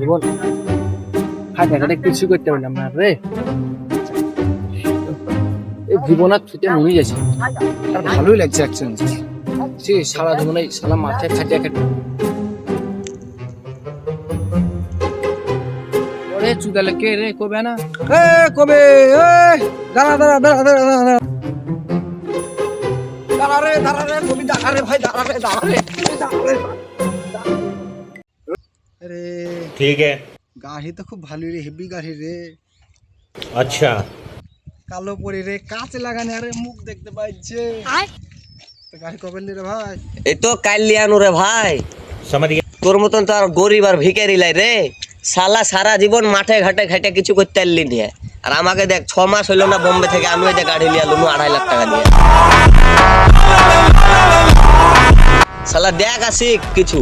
জীবন হাতে হাতে কিছু করতে পারলাম না রে। এই জীবন আর ছুটে মরে যাচ্ছে। আর ভালোই লাগছে অ্যাকচুয়ালি। সে সারা জীবনে সালা মাথায় খাটিয়া খাটিয়া ওরে চুদালে কে রে কবে না এ কবে এ দাঁড়া দাঁড়া দাঁড়া দাঁড়া দাঁড়া দাঁড়া রে কবি দাঁড়া রে ভাই দাঁড়া রে अरे ठीक है। গাড়ি তো খুব ভালোই রে, হেভি গাড়ি রে। अच्छा কালো পরি রে, কাঁচ লাগানে আরে মুখ দেখতে পাইছে। তো গাড়ি কবে নিলি রে ভাই? এই তো কাল লিয়ানো রে ভাই। समझ गया। তোর মতন তো আর গরিব আর ভিখারি লাই রে। শালা সারা জীবন মাঠে ঘাটে খাইতে কিছু করতে পারলি নি। আর আমাকে দেখ 6 মাস হইলো না বোম্বে থেকে আমি ওই যে গাড়ি লিয়া লুনু 2.5 লাখ টাকা দিয়ে। শালা দেখ আসি কিছু